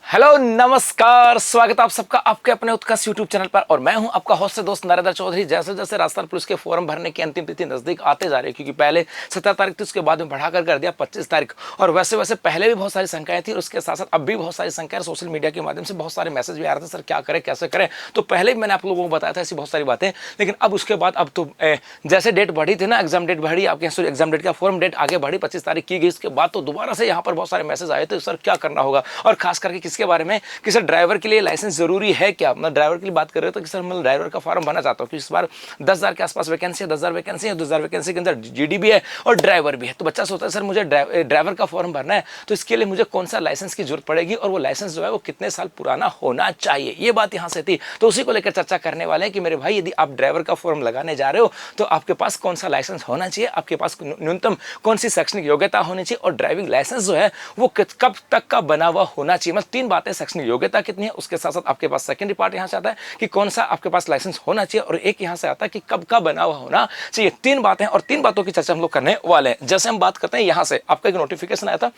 Hello नमस्कार, स्वागत आप सबका आपके अपने उत्कर्ष यूट्यूब चैनल पर। और मैं हूं आपका होस्ट से दोस्त नरेंद्र चौधरी। जैसे जैसे राजस्थान पुलिस के फॉर्म भरने की अंतिम तिथि नजदीक आते जा रही है, क्योंकि पहले 17 तारीख थी, उसके बाद में बढ़ाकर कर दिया 25 तारीख। और वैसे वैसे पहले भी बहुत सारी शंकाएं थी और उसके साथ साथ अब भी बहुत सारी शंकाएं, सोशल मीडिया के माध्यम से बहुत सारे मैसेज भी आ रहे थे, सर क्या करें कैसे करें। तो पहले भी मैंने आप लोगों को बताया था ऐसी बहुत सारी बातें। लेकिन अब उसके बाद अब तो जैसे डेट बढ़ी थी ना, एग्जाम डेट बढ़ी आपके, एग्जाम डेट का फॉर्म डेट आगे बढ़ी 25 तारीख की गई। उसके बाद तो दोबारा से यहाँ पर बहुत सारे मैसेज आए थे, सर क्या करना होगा। और खास करके किसके बारे में कि सर ड्राइवर के लिए लाइसेंस जरूरी है क्या। मैं ड्राइवर के लिए बात कर रहे हो तो कि सर मैं ड्राइवर का फॉर्म भरना चाहता हूँ कि इस बार 10,000 के आसपास वैकेंसी है, 10,000 वैकेंसी है, 10,000 वैकेंसी के अंदर जीडी भी है और ड्राइवर भी है। तो बच्चा सोचता है सर मुझे ड्राइवर का फॉर्म भरना है, तो इसके लिए मुझे कौन सा लाइसेंस की जरूरत पड़ेगी और वो लाइसेंस जो है वो कितने साल पुराना होना चाहिए। ये बात यहाँ से थी, तो उसी को लेकर चर्चा करने वाले हैं कि मेरे भाई यदि आप ड्राइवर का फॉर्म लगाने जा रहे हो तो आपके पास कौन सा लाइसेंस होना चाहिए, आपके पास न्यूनतम कौन सी शैक्षणिक योग्यता होनी चाहिए और ड्राइविंग लाइसेंस जो है वो कब तक का बना हुआ होना चाहिए। मतलब तीन बातें, शैक्षणिक योग्यता कितनी है, उसके साथ साथ आपके पास सेकेंडरी पार्ट यहां से आता है कि कौन सा आपके पास लाइसेंस होना चाहिए, और एक यहां से आता है कि कब का बना हुआ होना चाहिए। तीन बातें और तीन बातों की चर्चा हम लोग करने वाले हैं। जैसे हम बात करते हैं, यहां से आपका एक नोटिफिकेशन आया था,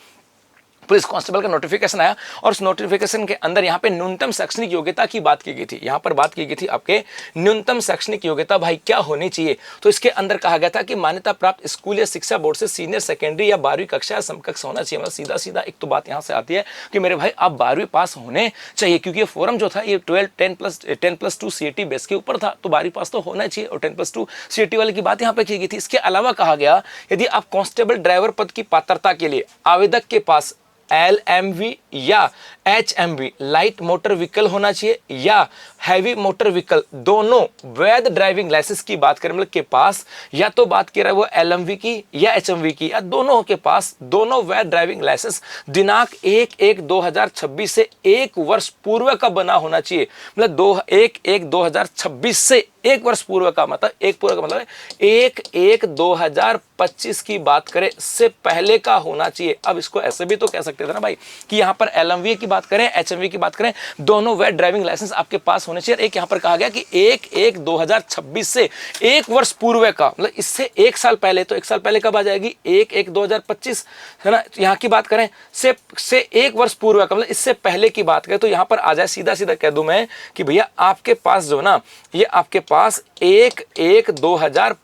पुलिस कांस्टेबल का नोटिफिकेशन आया और उस नोटिफिकेशन के अंदर यहाँ पे न्यूनतम शैक्षणिक योग्यता की बात की गई थी। यहाँ पर बात की गई थी आपके न्यूनतम शैक्षणिक योग्यता भाई क्या होनी चाहिए। तो इसके अंदर कहा गया था कि मान्यता प्राप्त स्कूल या शिक्षा बोर्ड से सीनियर सेकेंडरी या 12वीं कक्षा या समकक्ष होना चाहिए। मतलब सीधा सीधा एक तो बात यहाँ से आती है कि मेरे भाई आप 12वीं पास होने चाहिए, क्योंकि ये फॉरम जो था ये 10+2 CET बेस के ऊपर था, तो 12वीं पास तो होना चाहिए और 10+2 CET वाले की बात यहाँ पे की गई थी। इसके अलावा कहा गया यदि आप कांस्टेबल ड्राइवर पद की पात्रता के लिए आवेदक के पास LMV या HMV लाइट मोटर व्हीकल होना चाहिए या हैवी मोटर व्हीकल, दोनों वैध ड्राइविंग लाइसेंस की बात करें, मतलब के पास या तो बात कर रहा है वो LMV की या HMV की, या दोनों के पास दोनों वैध ड्राइविंग लाइसेंस दिनांक 1/1/2026 से एक वर्ष पूर्व का बना होना चाहिए। मतलब 1/1/2026 से एक वर्ष पूर्व का, मतलब एक पूर्व का मतलब 1/1/2025 की बात करें से पहले का होना चाहिए। अब इसको ऐसे भी तो कह सकते थे ना भाई कि यहाँ पर LMV की बात करें, HMV की बात करें, दोनों वैध ड्राइविंग लाइसेंस आपके पास होने चाहिए। एक यहाँ पर कहा गया कि 1/1/2026 से एक वर्ष पूर्व का, मतलब इससे एक साल पहले, तो एक साल पहले कब आ जाएगी 1/1/2025 है ना। यहाँ की बात करें से एक वर्ष पूर्व का, मतलब इससे पहले की बात करें तो यहाँ पर आ जाए, सीधा सीधा कह दूं मैं कि भैया आपके पास जो ना ये आपके पास 1/1/2025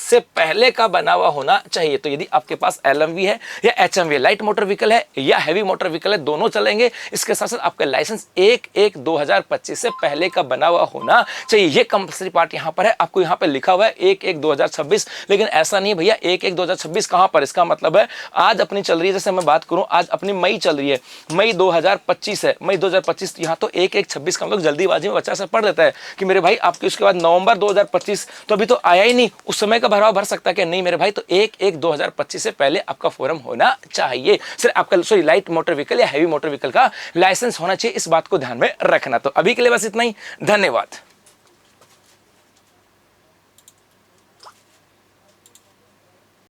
से पहले का बना हुआ होना चाहिए। तो यदि आपके पास LMV है या HMV लाइट मोटर व्हीकल है या हैवी मोटर व्हीकल है, दोनों चलेंगे। इसके साथ साथ आपका लाइसेंस 1/1/2025 से पहले का बना हुआ होना चाहिए। ये कंपल्सरी पार्ट यहाँ पर है, आपको यहाँ पे लिखा हुआ है 1/1/2026, लेकिन ऐसा नहीं है भैया 1/1/2026 कहाँ पर। इसका मतलब है आज अपनी चल रही है, जैसे मैं बात करूँ आज अपनी मई चल रही है, मई 2025 है, मई 2025, यहाँ तो 1/1/26 का हम लोग जल्दीबाजी में बच्चा से पढ़ लेता है कि मेरे भाई आपके उसके बाद नवंबर 2025 तो अभी तो आया ही नहीं, उस समय का भराव भर सकता है कि नहीं मेरे भाई, तो 1/1/2025 से पहले आपका फॉर्म होना चाहिए। सिर्फ आपका लाइट मोटर व्हीकल या हैवी मोटर व्हीकल का लाइसेंस होना चाहिए, इस बात को ध्यान में रखना। तो अभी के लिए बस इतना ही, धन्यवाद।